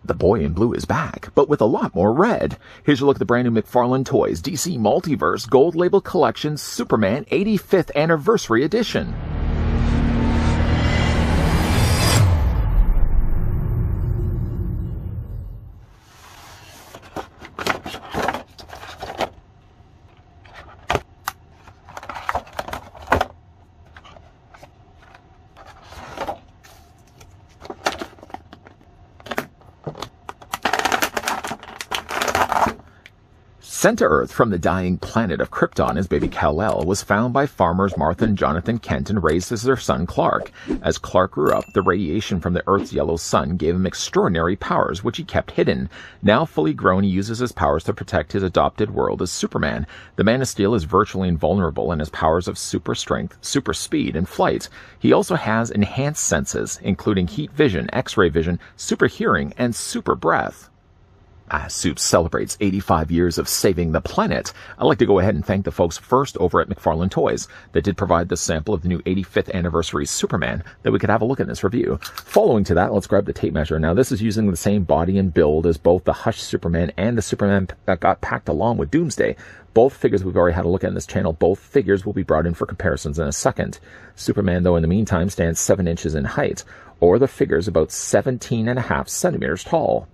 The boy in blue is back, but with a lot more red. Here's a look at the brand new McFarlane Toys DC Multiverse Gold Label Collection Superman 85th Anniversary Edition. Sent to Earth from the dying planet of Krypton as baby Kal-El was found by farmers Martha and Jonathan Kent and raised as their son Clark. As Clark grew up, the radiation from the Earth's yellow sun gave him extraordinary powers, which he kept hidden. Now fully grown, he uses his powers to protect his adopted world as Superman. The Man of Steel is virtually invulnerable in his powers of super strength, super speed, and flight. He also has enhanced senses, including heat vision, X-ray vision, super hearing, and super breath. As Soup celebrates 85 years of saving the planet, I'd like to go ahead and thank the folks first over at McFarlane Toys that did provide this sample of the new 85th Anniversary Superman that we could have a look at in this review. Following to that, let's grab the tape measure. Now, this is using the same body and build as both the Hush Superman and the Superman that got packed along with Doomsday. Both figures we've already had a look at in this channel. Both figures will be brought in for comparisons in a second. Superman, though, in the meantime, stands 7 inches in height, or the figure's about 17.5 centimeters tall.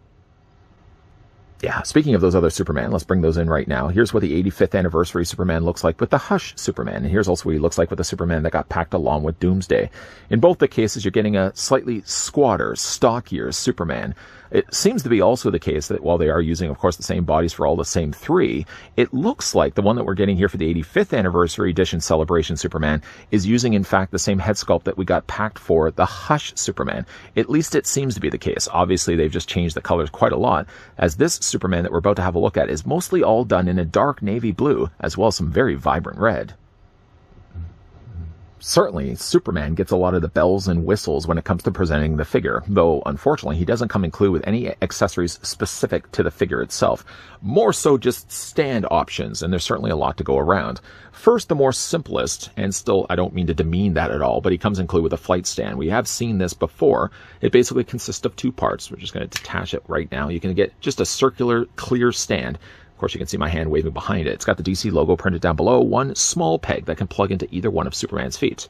Yeah, speaking of those other Superman, let's bring those in right now. Here's what the 85th Anniversary Superman looks like with the Hush Superman. And here's also what he looks like with the Superman that got packed along with Doomsday. In both the cases, you're getting a slightly squatter, stockier Superman. It seems to be also the case that while they are using, of course, the same bodies for all the same three, it looks like the one that we're getting here for the 85th Anniversary Edition Celebration Superman is using, in fact, the same head sculpt that we got packed for the Hush Superman. At least it seems to be the case. Obviously, they've just changed the colors quite a lot, as this Superman that we're about to have a look at is mostly all done in a dark navy blue, as well as some very vibrant red. Certainly, Superman gets a lot of the bells and whistles when it comes to presenting the figure, though unfortunately he doesn't come included with any accessories specific to the figure itself. More so just stand options, and there's certainly a lot to go around. First, the more simplest, and still I don't mean to demean that at all, but he comes included with a flight stand. We have seen this before. It basically consists of 2 parts. We're just going to detach it right now. You can get just a circular, clear stand. Of course, you can see my hand waving behind it. It's got the DC logo printed down below, one small peg that can plug into either one of Superman's feet.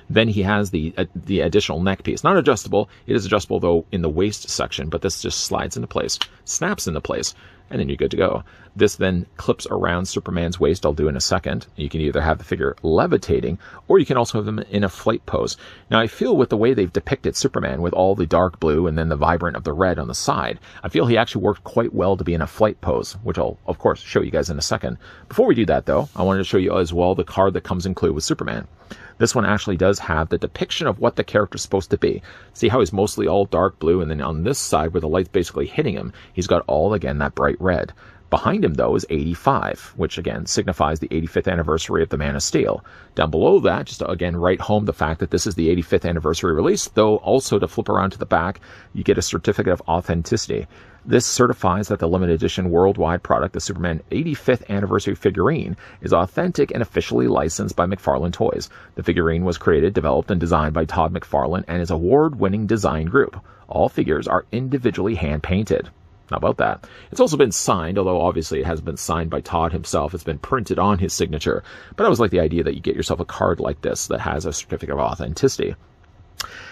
Then he has the additional neck piece. Not adjustable. It is adjustable, though, in the waist section, but this just slides into place, snaps into place, and then you're good to go. This then clips around Superman's waist. I'll do in a second. You can either have the figure levitating, or you can also have him in a flight pose. Now, I feel with the way they've depicted Superman, with all the dark blue and then the vibrant of the red on the side, I feel he actually worked quite well to be in a flight pose, which I'll, of course, show you guys in a second. Before we do that, though, I wanted to show you as well the card that comes included with Superman. This one actually does have the depiction of what the character's supposed to be. See how he's mostly all dark blue, and then on this side where the light's basically hitting him, he's got all, again, that bright red. Behind him, though, is 85, which, again, signifies the 85th anniversary of the Man of Steel. Down below that, just to, again, write home the fact that this is the 85th anniversary release, though also to flip around to the back, you get a certificate of authenticity. This certifies that the limited edition worldwide product, the Superman 85th anniversary figurine, is authentic and officially licensed by McFarlane Toys. The figurine was created, developed, and designed by Todd McFarlane and his award-winning design group. All figures are individually hand-painted. How about that? It's also been signed, although obviously it hasn't been signed by Todd himself. It's been printed on his signature. But I always like the idea that you get yourself a card like this that has a certificate of authenticity.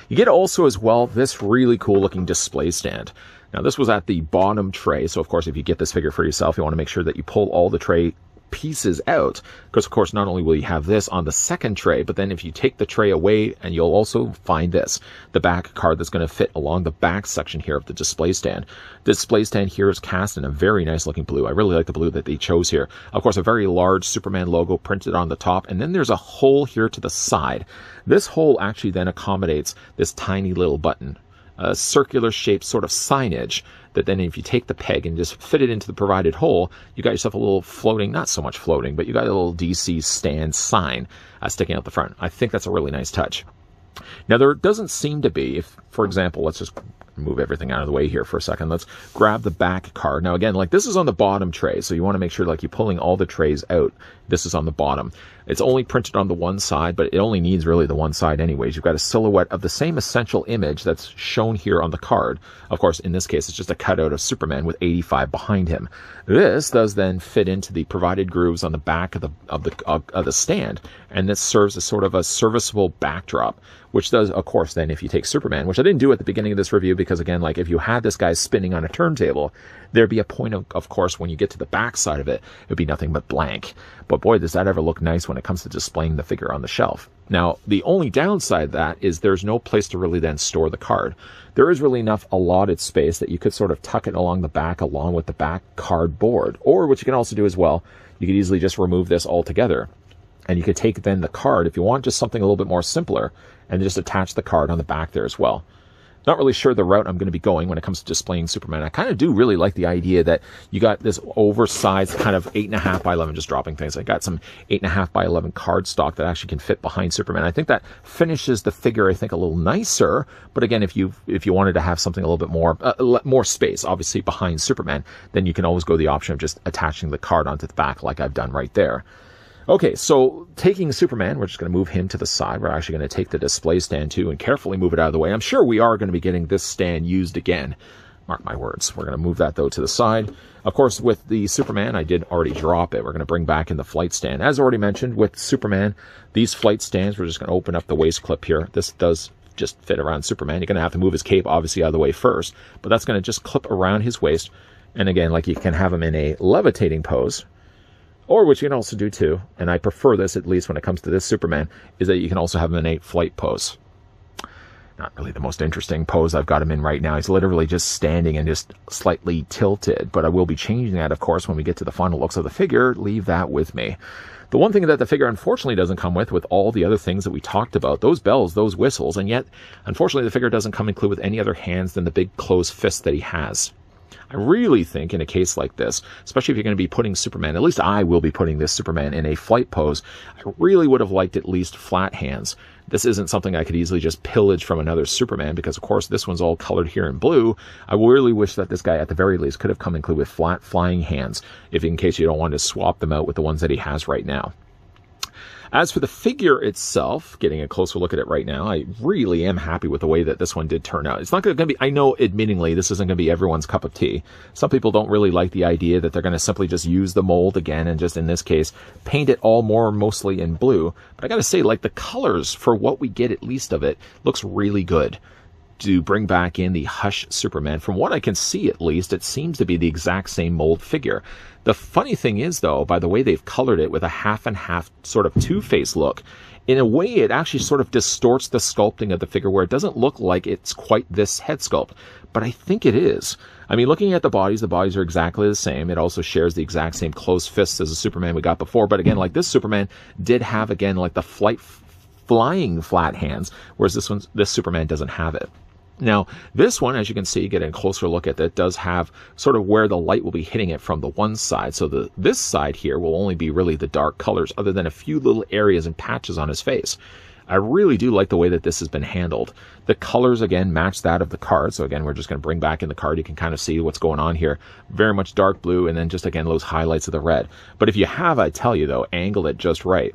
You get also as well this really cool looking display stand. Now, this was at the bottom tray, so of course if you get this figure for yourself, you want to make sure that you pull all the tray pieces out, because of course not only will you have this on the second tray, but then if you take the tray away, and you'll also find this, the back card that's going to fit along the back section here of the display stand. The display stand here is cast in a very nice looking blue. I really like the blue that they chose here. Of course, a very large Superman logo printed on the top, and then there's a hole here to the side. This hole actually then accommodates this tiny little button, a circular shaped sort of signage that then if you take the peg and just fit it into the provided hole, you got yourself a little floating, not so much floating, but you got a little DC stand sign sticking out the front. I think that's a really nice touch. Now, there doesn't seem to be, if, for example, let's just Move everything out of the way here for a second. Let's grab the back card. Now again, like this is on the bottom tray, so you want to make sure like you're pulling all the trays out. This is on the bottom. It's only printed on the one side, but it only needs really the one side anyways. You've got a silhouette of the same essential image that's shown here on the card. Of course, in this case, it's just a cutout of Superman with 85 behind him. This does then fit into the provided grooves on the back of the stand, and this serves as sort of a serviceable backdrop, which does, of course, then if you take Superman, which I didn't do at the beginning of this review, because again, like if you had this guy spinning on a turntable, there'd be a point of course, when you get to the back side of it, it'd be nothing but blank. But boy, does that ever look nice when it comes to displaying the figure on the shelf. Now, the only downside of that is there's no place to really then store the card. There is really enough allotted space that you could sort of tuck it along the back along with the back cardboard. Or what you can also do as well, you could easily just remove this altogether. And you could take then the card, if you want just something a little bit more simpler, and just attach the card on the back there as well. Not really sure the route I'm going to be going when it comes to displaying Superman. I kind of do really like the idea that you got this oversized kind of 8.5 by 11, just dropping things. I got some 8.5 by 11 cardstock that actually can fit behind Superman. I think that finishes the figure, I think, a little nicer. But again, if you wanted to have something a little bit more space, obviously behind Superman, then you can always go the option of just attaching the card onto the back like I've done right there. Okay, so taking Superman, we're just going to move him to the side. We're actually going to take the display stand too and carefully move it out of the way. I'm sure we are going to be getting this stand used again. Mark my words. We're going to move that, though, to the side. Of course, with the Superman, I did already drop it. We're going to bring back in the flight stand. As already mentioned, with Superman, these flight stands, we're just going to open up the waist clip here. This does just fit around Superman. You're going to have to move his cape, obviously, out of the way first. But that's going to just clip around his waist. And again, like you can have him in a levitating pose. Or what you can also do too, and I prefer this at least when it comes to this Superman, is that you can also have him in a flight pose. Not really the most interesting pose I've got him in right now. He's literally just standing and just slightly tilted, but I will be changing that, of course, when we get to the final looks of the figure. Leave that with me. The one thing that the figure unfortunately doesn't come with all the other things that we talked about, those bells, those whistles, and yet, unfortunately, the figure doesn't come included with any other hands than the big closed fist that he has. I really think in a case like this, especially if you're going to be putting Superman, at least I will be putting this Superman in a flight pose, I really would have liked at least flat hands. This isn't something I could easily just pillage from another Superman because, of course, this one's all colored here in blue. I really wish that this guy, at the very least, could have come included with flat flying hands, if in case you don't want to swap them out with the ones that he has right now. As for the figure itself, getting a closer look at it right now, I really am happy with the way that this one did turn out. It's not going to be, I know, admittingly, this isn't going to be everyone's cup of tea. Some people don't really like the idea that they're going to simply just use the mold again and just, in this case, paint it all mostly in blue. But I got to say, like, the colors for what we get at least of it looks really good. To bring back in the Hush Superman, from what I can see at least, it seems to be the exact same mold figure. The funny thing is, though, by the way they've colored it with a half and half sort of two-face look, in a way it actually sort of distorts the sculpting of the figure where it doesn't look like it's quite this head sculpt. But I think it is. I mean, looking at the bodies are exactly the same. It also shares the exact same closed fists as the Superman we got before. But again, like this Superman did have, again, like the flying flat hands, whereas this Superman doesn't have it. Now, this one, as you can see, getting a closer look at it, does have sort of where the light will be hitting it from the one side. So this side here will only be really the dark colors, other than a few little areas and patches on his face. I really do like the way that this has been handled. The colors, again, match that of the card. So again, we're just going to bring back in the card. You can kind of see what's going on here. Very much dark blue, and then just, again, those highlights of the red. But if you have, I tell you, though, angled it just right.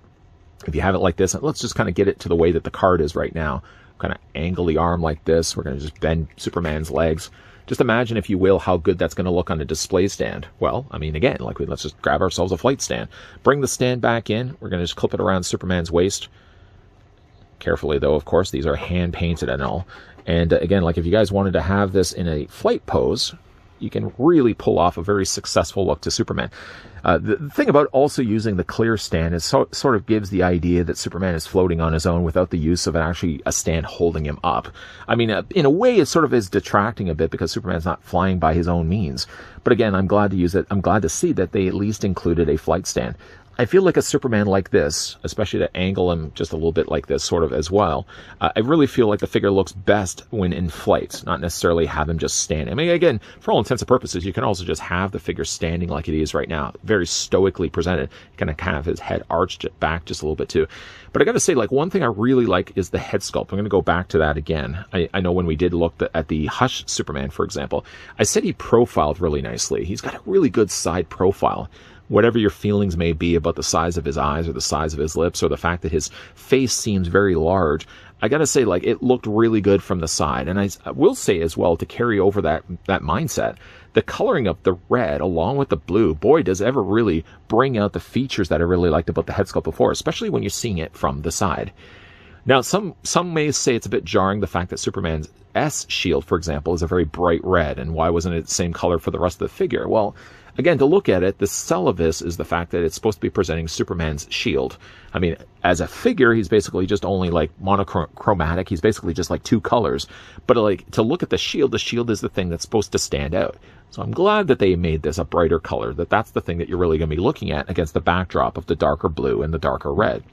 If you have it like this, and let's just kind of get it to the way that the card is right now. Kind of angle the arm like this. We're going to just bend Superman's legs. Just imagine, if you will, how good that's going to look on a display stand. Well, I mean, again, like let's just grab ourselves a flight stand. Bring the stand back in. We're going to just clip it around Superman's waist. Carefully, though, of course, these are hand painted and all. And again, like if you guys wanted to have this in a flight pose, you can really pull off a very successful look to Superman. The thing about also using the clear stand is sort of gives the idea that Superman is floating on his own without the use of actually a stand holding him up. I mean, in a way, it sort of is detracting a bit because Superman's not flying by his own means. But again, I'm glad to use it. I'm glad to see that they at least included a flight stand. I feel like a Superman like this, especially to angle him just a little bit like this sort of as well, I really feel like the figure looks best when in flight, not necessarily have him just stand. I mean, again, for all intents and purposes, you can also just have the figure standing like it is right now, very stoically presented. You can kind of have his head arched back just a little bit too. But I got to say, like, one thing I really like is the head sculpt. I'm going to go back to that again. I know when we did look at the Hush Superman, for example, I said he profiled really nicely. He's got a really good side profile. Whatever your feelings may be about the size of his eyes or the size of his lips or the fact that his face seems very large, I gotta say, like, it looked really good from the side. And I will say as well, to carry over that mindset, the coloring of the red along with the blue, boy, does it ever really bring out the features that I really liked about the head sculpt before, especially when you're seeing it from the side. Now, some may say it's a bit jarring, the fact that Superman's S shield, for example, is a very bright red, and why wasn't it the same color for the rest of the figure? Well, again, to look at it, the sell of this is the fact that it's supposed to be presenting Superman's shield. I mean, as a figure, he's basically just only like monochromatic. He's basically just like two colors. But like to look at the shield is the thing that's supposed to stand out. So I'm glad that they made this a brighter color, that's the thing that you're really going to be looking at against the backdrop of the darker blue and the darker red.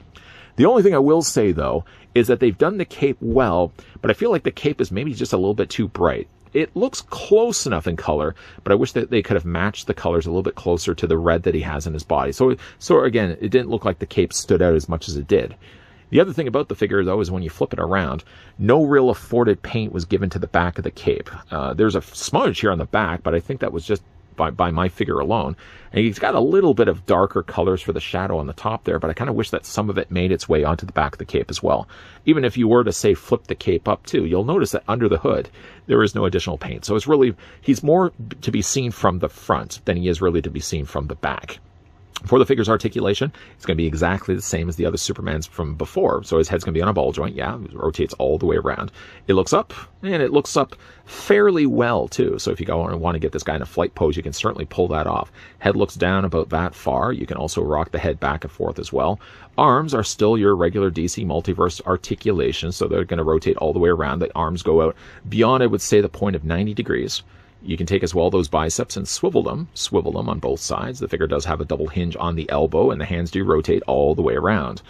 The only thing I will say, though, is that they've done the cape well, but I feel like the cape is maybe just a little bit too bright. It looks close enough in color, but I wish that they could have matched the colors a little bit closer to the red that he has in his body. So again, it didn't look like the cape stood out as much as it did. The other thing about the figure, though, is when you flip it around, no real afforded paint was given to the back of the cape. There's a smudge here on the back, but I think that was just by my figure alone. And he's got a little bit of darker colors for the shadow on the top there, but I kind of wish that some of it made its way onto the back of the cape as well. Even if you were to, say, flip the cape up too, you'll notice that under the hood, there is no additional paint. So it's really, he's more to be seen from the front than he is really to be seen from the back. For the figure's articulation, it's going to be exactly the same as the other Supermans from before. So his head's going to be on a ball joint. Yeah, it rotates all the way around. It looks up, and it looks up fairly well, too. So if you want to get this guy in a flight pose, you can certainly pull that off. Head looks down about that far. You can also rock the head back and forth as well. Arms are still your regular DC Multiverse articulation, so they're going to rotate all the way around. The arms go out beyond, I would say, the point of 90 degrees. You can take as well those biceps and swivel them on both sides. The figure does have a double hinge on the elbow, and the hands do rotate all the way around.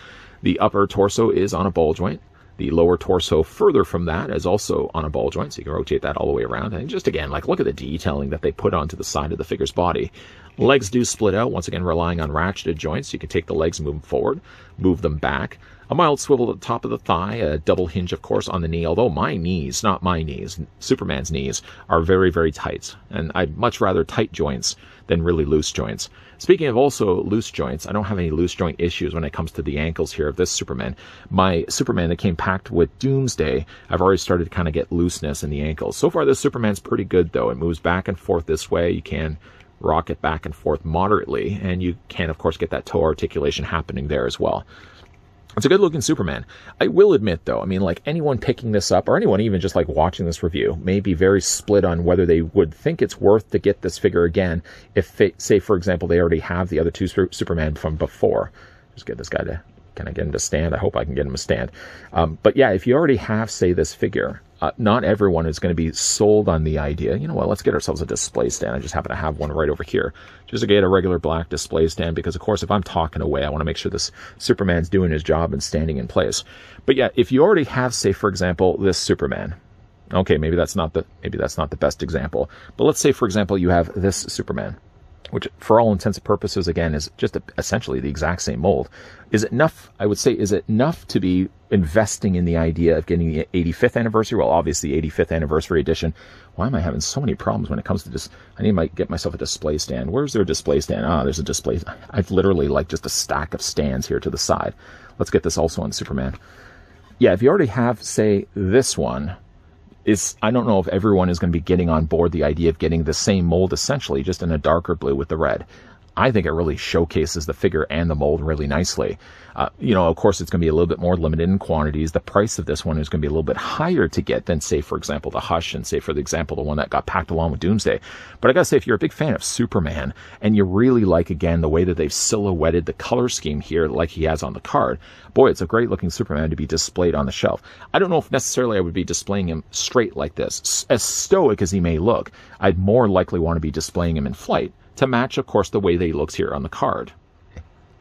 The upper torso is on a ball joint. The lower torso further from that is also on a ball joint, so you can rotate that all the way around. And just again, like, look at the detailing that they put onto the side of the figure's body. Legs do split out, once again relying on ratcheted joints. You can take the legs and move them forward, move them back. A mild swivel at the top of the thigh, a double hinge, of course, on the knee, although my knees, not my knees, Superman's knees, are very, very tight. And I'd much rather tight joints than really loose joints. Speaking of also loose joints, I don't have any loose joint issues when it comes to the ankles here of this Superman. My Superman that came packed with Doomsday, I've already started to kind of get looseness in the ankles. So far, this Superman's pretty good, though. It moves back and forth this way. You can rock it back and forth moderately, and you can, of course, get that toe articulation happening there as well. It's a good-looking Superman. I will admit, though, I mean, like, anyone picking this up, or anyone even just, like, watching this review, may be very split on whether they would think it's worth to get this figure again if, say, for example, they already have the other two Superman from before. Just get this guy to... Can I get him to stand? I hope I can get him to stand. But yeah, if you already have, say, this figure, not everyone is going to be sold on the idea. You know what? Let's get ourselves a display stand. I just happen to have one right over here. Just to get a regular black display stand because, of course, if I'm talking away, I want to make sure this Superman's doing his job and standing in place. But yeah, if you already have, say, for example, this Superman. Okay, maybe that's not the best example. But let's say, for example, you have this Superman, which for all intents and purposes, again, is just essentially the exact same mold. Is it enough, I would say, is it enough to be investing in the idea of getting the 85th anniversary? Well, obviously, the 85th anniversary edition. Why am I having so many problems when it comes to this? I need to get myself a display stand. Where's their display stand? Ah, there's a display. I've literally, like, just a stack of stands here to the side. Let's get this also on Superman. Yeah, if you already have, say, this one, I don't know if everyone is going to be getting on board the idea of getting the same mold, essentially, just in a darker blue with the red. I think it really showcases the figure and the mold really nicely. Of course, it's going to be a little bit more limited in quantities. The price of this one is going to be a little bit higher to get than, say, for example, the Hush and, say, for the example, the one that got packed along with Doomsday. But I got to say, if you're a big fan of Superman and you really like, again, the way that they've silhouetted the color scheme here like he has on the card, boy, it's a great-looking Superman to be displayed on the shelf. I don't know if necessarily I would be displaying him straight like this. As stoic as he may look, I'd more likely want to be displaying him in flight to match, of course, the way that he looks here on the card.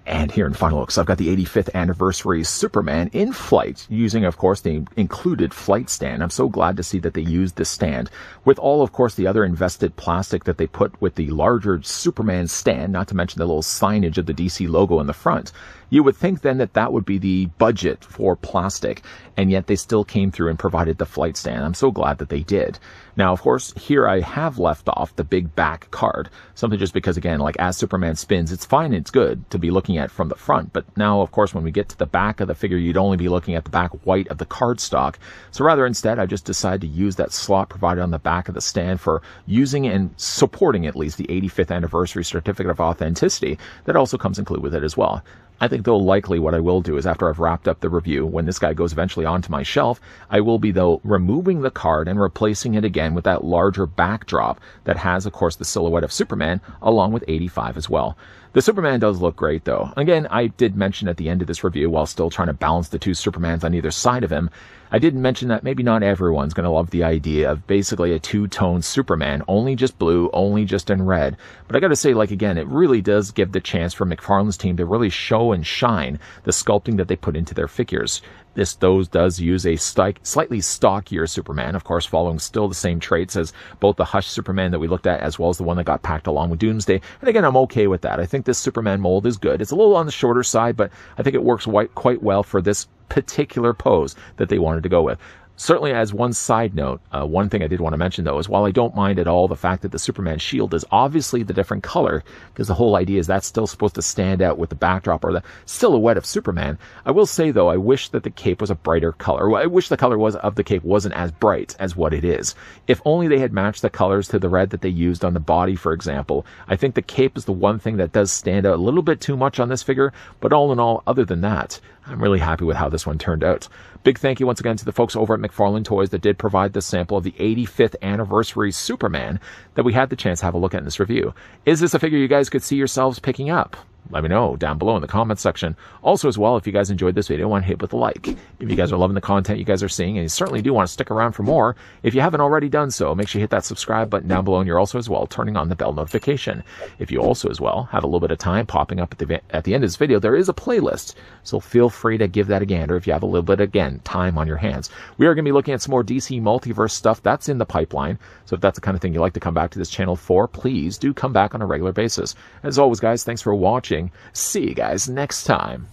And here in Final Looks, I've got the 85th anniversary Superman in flight, using, of course, the included flight stand. I'm so glad to see that they used this stand. With all, of course, the other invested plastic that they put with the larger Superman stand, not to mention the little signage of the DC logo in the front, you would think then that that would be the budget for plastic, and yet they still came through and provided the flight stand. I'm so glad that they did. Now, of course, here I have left off the big back card, something just because, again, like as Superman spins, it's fine, it's good to be looking at from the front, but now, of course, when we get to the back of the figure, you'd only be looking at the back white of the cardstock. So rather, instead, I just decided to use that slot provided on the back of the stand for using and supporting at least the 85th anniversary certificate of authenticity that also comes included with it as well. I think, though, likely what I will do is after I've wrapped up the review, when this guy goes eventually onto my shelf, I will be, though, removing the card and replacing it again with that larger backdrop that has, of course, the silhouette of Superman, along with 85 as well. The Superman does look great, though. Again, I did mention at the end of this review, while still trying to balance the two Supermans on either side of him, I did mention that maybe not everyone's going to love the idea of basically a two-tone Superman, only just blue, only just in red. But I got to say, like, again, it really does give the chance for McFarlane's team to really show and shine the sculpting that they put into their figures. This does use a slightly stockier Superman, of course, following still the same traits as both the Hush Superman that we looked at, as well as the one that got packed along with Doomsday. And again, I'm okay with that. I think this Superman mold is good. It's a little on the shorter side, but I think it works quite well for this particular pose that they wanted to go with. Certainly, as one side note, one thing I did want to mention, though, is while I don't mind at all the fact that the Superman shield is obviously the different color, because the whole idea is that's still supposed to stand out with the backdrop or the silhouette of Superman, I will say, though, I wish that the cape was a brighter color. I wish the color of the cape wasn't as bright as what it is. If only they had matched the colors to the red that they used on the body, for example. I think the cape is the one thing that does stand out a little bit too much on this figure, but all in all, other than that, I'm really happy with how this one turned out. Big thank you once again to the folks over at McFarlane Toys that did provide this sample of the 85th anniversary Superman that we had the chance to have a look at in this review. Is this a figure you guys could see yourselves picking up? Let me know down below in the comments section. Also, as well, if you guys enjoyed this video, I want to hit with a like. If you guys are loving the content you guys are seeing, and you certainly do want to stick around for more, if you haven't already done so, make sure you hit that subscribe button down below, and you're also as well turning on the bell notification. If you also as well have a little bit of time popping up at the end of this video, there is a playlist, so feel free to give that a gander if you have a little bit, again, time on your hands. We are going to be looking at some more DC Multiverse stuff that's in the pipeline, so if that's the kind of thing you'd like to come back to this channel for, please do come back on a regular basis. As always, guys, thanks for watching. See you guys next time.